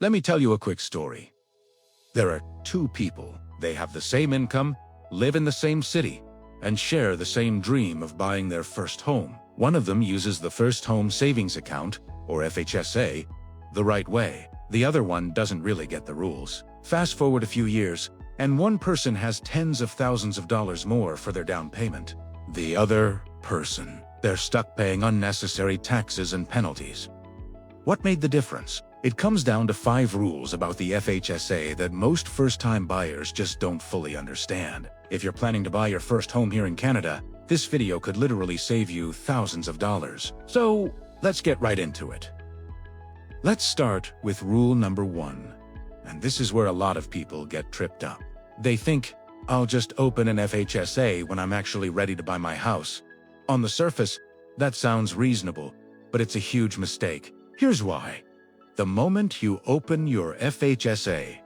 Let me tell you a quick story. There are two people. They have the same income, live in the same city, and share the same dream of buying their first home. One of them uses the First Home Savings Account, or FHSA, the right way. The other one doesn't really get the rules. Fast forward a few years, and one person has tens of thousands of dollars more for their down payment. The other person, they're stuck paying unnecessary taxes and penalties. What made the difference? It comes down to 5 rules about the FHSA that most first-time buyers just don't fully understand. If you're planning to buy your first home here in Canada, this video could literally save you thousands of dollars. So, let's get right into it. Let's start with rule number 1. And this is where a lot of people get tripped up. They think, I'll just open an FHSA when I'm actually ready to buy my house. On the surface, that sounds reasonable, but it's a huge mistake. Here's why. The moment you open your FHSA,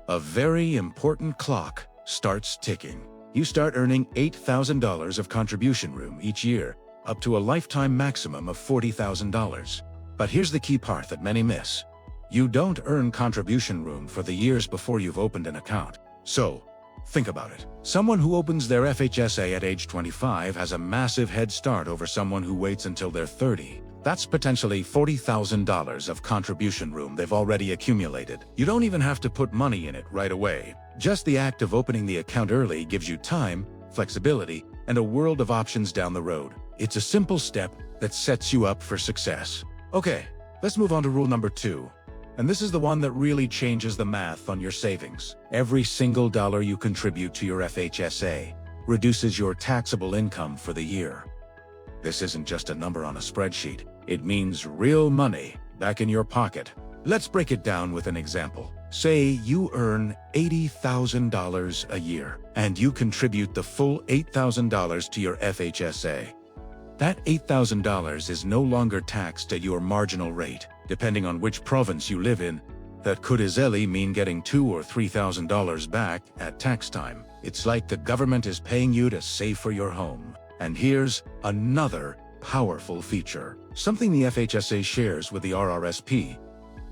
a very important clock starts ticking. You start earning $8,000 of contribution room each year, up to a lifetime maximum of $40,000. But here's the key part that many miss. You don't earn contribution room for the years before you've opened an account. So, think about it. Someone who opens their FHSA at age 25 has a massive head start over someone who waits until they're 30. That's potentially $40,000 of contribution room they've already accumulated. You don't even have to put money in it right away. Just the act of opening the account early gives you time, flexibility, and a world of options down the road. It's a simple step that sets you up for success. Okay, let's move on to rule number 2. And this is the one that really changes the math on your savings. Every single dollar you contribute to your FHSA reduces your taxable income for the year. This isn't just a number on a spreadsheet. It means real money back in your pocket. Let's break it down with an example. Say you earn $80,000 a year, and you contribute the full $8,000 to your FHSA. That $8,000 is no longer taxed at your marginal rate. Depending on which province you live in, that could easily mean getting $2,000 or $3,000 back at tax time. It's like the government is paying you to save for your home. And here's another powerful feature, something the FHSA shares with the RRSP.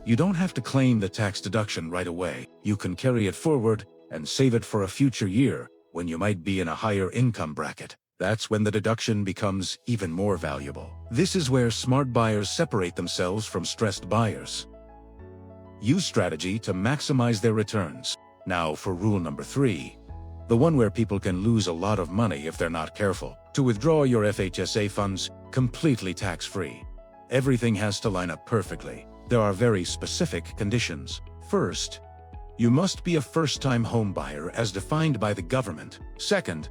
You don't have to claim the tax deduction right away. You can carry it forward and save it for a future year when you might be in a higher income bracket. That's when the deduction becomes even more valuable. This is where smart buyers separate themselves from stressed buyers. Use strategy to maximize their returns. Now for rule number 3. The one where people can lose a lot of money if they're not careful. To withdraw your FHSA funds completely tax-free, everything has to line up perfectly. There are very specific conditions. First, you must be a first-time home buyer as defined by the government. Second,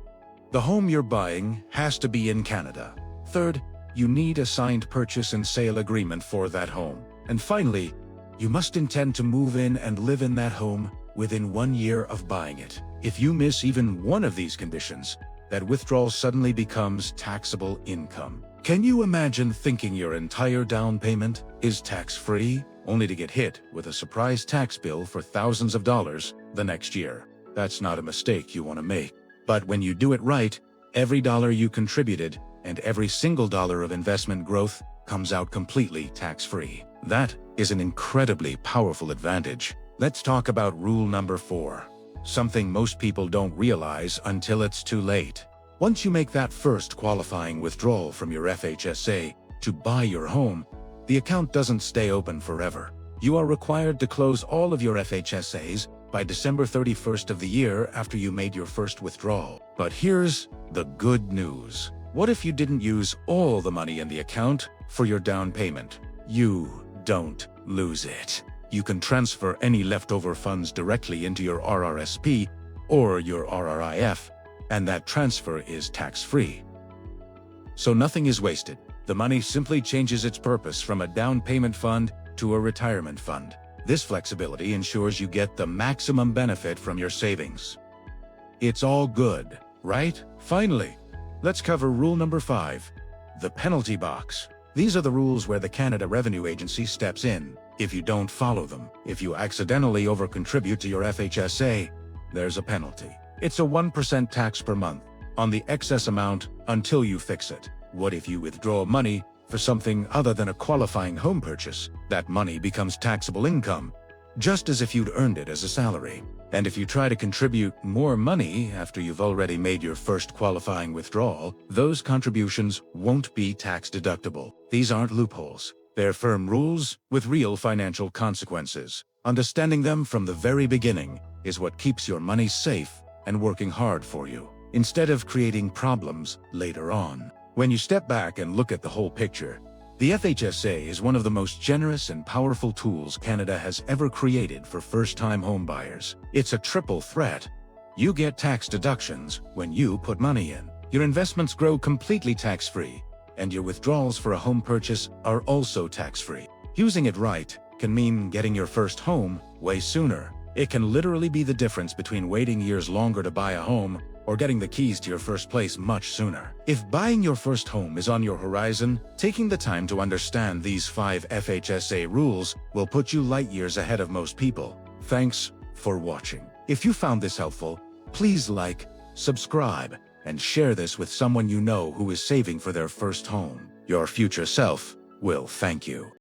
the home you're buying has to be in Canada. Third, you need a signed purchase and sale agreement for that home. And finally, you must intend to move in and live in that home within 1 year of buying it. If you miss even one of these conditions, that withdrawal suddenly becomes taxable income. Can you imagine thinking your entire down payment is tax-free, only to get hit with a surprise tax bill for thousands of dollars the next year? That's not a mistake you want to make. But when you do it right, every dollar you contributed and every single dollar of investment growth comes out completely tax-free. That is an incredibly powerful advantage. Let's talk about rule number 4. Something most people don't realize until it's too late. Once you make that first qualifying withdrawal from your FHSA to buy your home, the account doesn't stay open forever. You are required to close all of your FHSAs by December 31st of the year after you made your first withdrawal. But here's the good news. What if you didn't use all the money in the account for your down payment? You don't lose it. You can transfer any leftover funds directly into your RRSP or your RRIF, and that transfer is tax-free. So nothing is wasted. The money simply changes its purpose from a down payment fund to a retirement fund. This flexibility ensures you get the maximum benefit from your savings. It's all good, right? Finally, let's cover rule number 5, the penalty box. These are the rules where the Canada Revenue Agency steps in if you don't follow them. If you accidentally overcontribute to your FHSA, there's a penalty. It's a 1% tax per month on the excess amount until you fix it. What if you withdraw money for something other than a qualifying home purchase? That money becomes taxable income, just as if you'd earned it as a salary. And if you try to contribute more money after you've already made your first qualifying withdrawal, those contributions won't be tax deductible. These aren't loopholes. They're firm rules with real financial consequences. Understanding them from the very beginning is what keeps your money safe and working hard for you, instead of creating problems later on. When you step back and look at the whole picture, the FHSA is one of the most generous and powerful tools Canada has ever created for first-time homebuyers. It's a triple threat. You get tax deductions when you put money in. Your investments grow completely tax-free, and your withdrawals for a home purchase are also tax-free. Using it right can mean getting your first home way sooner. It can literally be the difference between waiting years longer to buy a home or getting the keys to your first place much sooner. If buying your first home is on your horizon, taking the time to understand these 5 FHSA rules will put you light years ahead of most people. Thanks for watching. If you found this helpful, please like, subscribe, and share this with someone you know who is saving for their first home. Your future self will thank you.